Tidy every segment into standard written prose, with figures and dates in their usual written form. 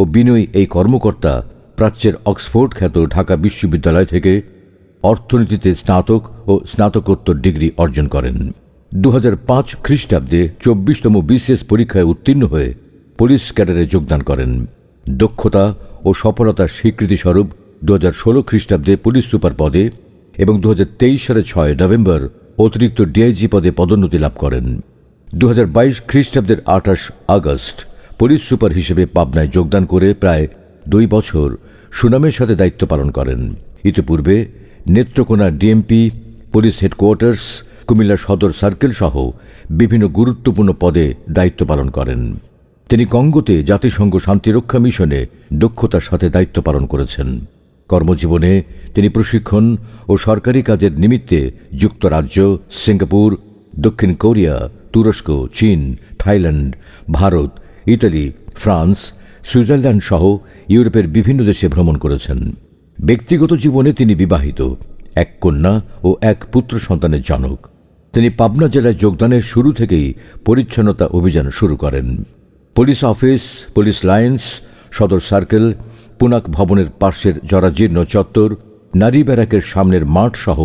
ও বিনয়ী এই কর্মকর্তা প্রাচ্যের অক্সফোর্ড খ্যাত ঢাকা বিশ্ববিদ্যালয় থেকে অর্থনীতিতে স্নাতক ও স্নাতকোত্তর ডিগ্রি অর্জন করেন। 2005 খ্রিস্টাব্দে 24তম BCS পরীক্ষায় উত্তীর্ণ হয়ে পুলিশ ক্যাডারে যোগদান করেন। দক্ষতা ও সফলতার স্বীকৃতিস্বরূপ 2016 খ্রিস্টাব্দে পুলিশ সুপার পদে এবং 2023 সালের 6 নভেম্বর অতিরিক্ত DIG পদে পদোন্নতি লাভ করেন। 2022 খ্রিস্টাব্দের 28 আগস্ট পুলিশ সুপার হিসেবে পাবনায় যোগদান করে প্রায় 2 বছর সুনামের সাথে দায়িত্ব পালন করেন। ইতিপূর্বে Netrokona DMP, police headquarters, Comilla সদর সার্কেল সহ বিভিন্ন গুরুত্বপূর্ণ পদে দায়িত্ব পালন করেন। তিনি কঙ্গোতে জাতিসংঘ শান্তিরক্ষা মিশনে দক্ষতার সাথে দায়িত্ব পালন করেছেন। কর্মজীবনে তিনি প্রশিক্ষণ ও সরকারি কাজের নিমিত্তে যুক্তরাজ্য, সিঙ্গাপুর, দক্ষিণ কোরিয়া, তুরস্ক, চীন, Thailand, Bharat, Italy, France, Switzerland সহ ইউরোপের বিভিন্ন দেশে ভ্রমণ করেছেন। ব্যক্তিগত জীবনে তিনি বিবাহিত, এক কন্যা ও এক পুত্র সন্তানের জনক। তিনি পাবনা জেলায় যোগদানের শুরু থেকেই পরিচ্ছন্নতা অভিযান শুরু করেন। পুলিশ অফিস, পুলিশ লাইন্স, সদর সার্কেল, পুনাক ভবনের পার্শ্বের জরাজীর্ণ চত্বর, নারী ব্যারাকের সামনের মাঠ সহ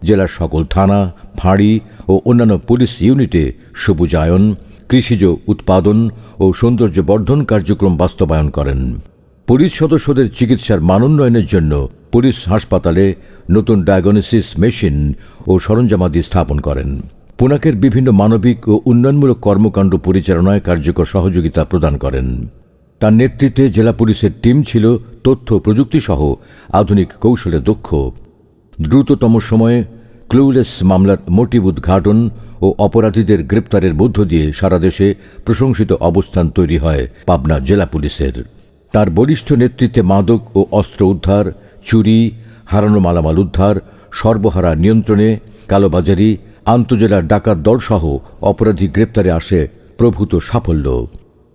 জেলার সকল থানা, ফাঁড়ি ও অন্যান্য পুলিশ ইউনিটে সবুজায়ন, কৃষিজ উৎপাদন ও সৌন্দর্য বর্ধন কার্যক্রম বাস্তবায়ন করেন। পুলিশ সদস্যদের চিকিৎসার মানোন্নয়নের জন্য পুলিশ হাসপাতালে নতুন ডায়াগনোসিস মেশিন ও সরঞ্জামাদি স্থাপন করেন। পুনাকের বিভিন্ন মানবিক ও উন্নয়নমূলক কর্মকাণ্ড পরিচালনায় কার্যকর সহযোগিতা প্রদান করেন। তার নেতৃত্বে জেলা পুলিশের টিম ছিল তথ্য প্রযুক্তি সহ আধুনিক কৌশলে দক্ষ। দ্রুততম সময়ে ক্লুলেস মামলার মোটিভ উদ্ঘাটন ও অপরাধীদের গ্রেপ্তারের মধ্য দিয়ে সারা দেশে প্রশংসিত অবস্থান তৈরি হয় পাবনা জেলা পুলিশের। তার বলিষ্ঠ নেতৃত্বে মাদক ও অস্ত্র উদ্ধার, চুরি, হারানো মালামাল উদ্ধার, সর্বহারা নিয়ন্ত্রণে, কালোবাজারি, আন্তজেলা ডাকাত দল সহ অপরাধী গ্রেপ্তারে আসে প্রভূত সাফল্য।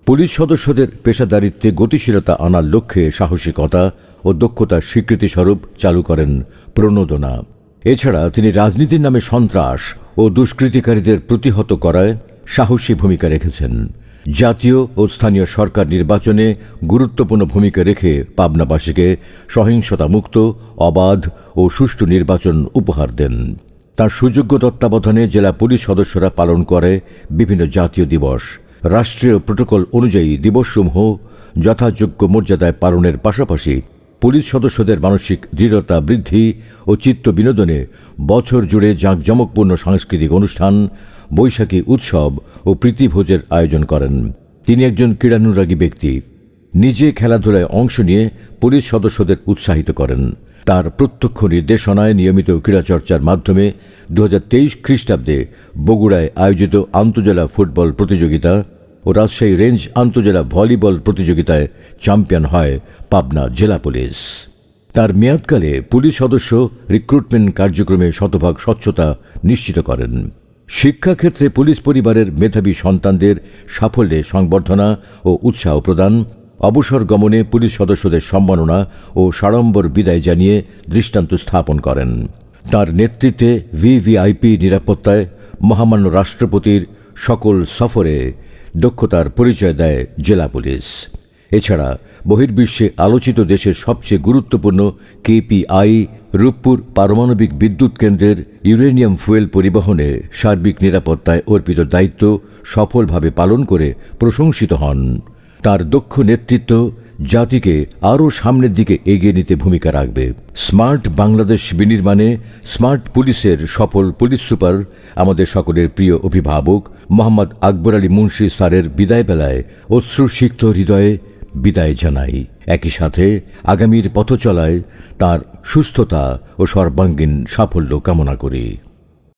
পুলিশ সদস্যদের পেশাদারিত্বে গতিশীলতা আনার লক্ষ্যে সাহসিকতা ও দক্ষতার স্বীকৃতিস্বরূপ চালু করেন প্রণোদনা। এছাড়া তিনি রাজনীতির নামে সন্ত্রাস ও দুষ্কৃতিকারীদের প্রতিহত করায় সাহসী ভূমিকা রেখেছেন। জাতীয় ও স্থানীয় সরকার নির্বাচনে গুরুত্বপূর্ণ ভূমিকা রেখে পাবনাবাসীকে সহিংসতামুক্ত, অবাধ ও সুষ্ঠু নির্বাচন উপহার দেন। তার সুযোগ্য তত্ত্বাবধানে জেলা পুলিশ সদস্যরা পালন করে বিভিন্ন জাতীয় দিবস। রাষ্ট্রীয় প্রোটোকল অনুযায়ী দিবসসমূহ যথাযোগ্য মর্যাদায় পালনের পাশাপাশি পুলিশ সদস্যদের মানসিক দৃঢ়তা বৃদ্ধি ও চিত্ত বিনোদনে বছর জুড়ে জাঁকজমকপূর্ণ সাংস্কৃতিক অনুষ্ঠান, বৈশাখী উৎসব ও প্রীতিভোজের আয়োজন করেন। তিনি একজন ক্রীড়ানুরাগী ব্যক্তি। নিজে খেলাধুলায় অংশ নিয়ে পুলিশ সদস্যদের উৎসাহিত করেন। তার প্রত্যক্ষ নির্দেশনায় নিয়মিত ক্রীড়াচর্চার মাধ্যমে 2023 খ্রিস্টাব্দে বগুড়ায় আয়োজিত আন্তজেলা ফুটবল প্রতিযোগিতা ও রাজশাহী রেঞ্জ আন্তজেলা ভলিবল প্রতিযোগিতায় চ্যাম্পিয়ন হয় পাবনা জেলা পুলিশ। তার মেয়াদকালে পুলিশ সদস্য রিক্রুটমেন্ট কার্যক্রমে শতভাগ স্বচ্ছতা নিশ্চিত করেন। শিক্ষাক্ষেত্রে পুলিশ পরিবারের মেধাবী সন্তানদের সাফল্যে সংবর্ধনা ও উৎসাহ প্রদান, অবসর গমনে পুলিশ সদস্যদের সম্মাননা ও সাড়ম্বর বিদায় জানিয়ে দৃষ্টান্ত স্থাপন করেন। তার নেতৃত্বে VVIP নিরাপত্তায় মহামান্য রাষ্ট্রপতির সকল সফরে দক্ষতার পরিচয় দেয় জেলা পুলিশ। এছাড়া বহির্বিশ্বে আলোচিত দেশের সবচেয়ে গুরুত্বপূর্ণ KPI রূপপুর পারমাণবিক বিদ্যুৎ কেন্দ্রের ইউরেনিয়াম ফুয়েল পরিবহনে সার্বিক নিরাপত্তায় অর্পিত দায়িত্ব সফলভাবে পালন করে প্রশংসিত হন। তার দক্ষ নেতৃত্ব জাতিকে আরও সামনের দিকে এগিয়ে নিতে ভূমিকা রাখবে। স্মার্ট বাংলাদেশ বিনির্মাণে স্মার্ট পুলিশের সফল পুলিশ সুপার আমাদের সকলের প্রিয় অভিভাবক মোহাম্মদ আকবর আলী মুন্সি স্যারের বিদায় বেলায় অশ্রুসিক্ত হৃদয়ে বিদায় জানাই। একই সাথে আগামীর পথচলায় তার সুস্থতা ও সর্বাঙ্গীন সাফল্য কামনা করি।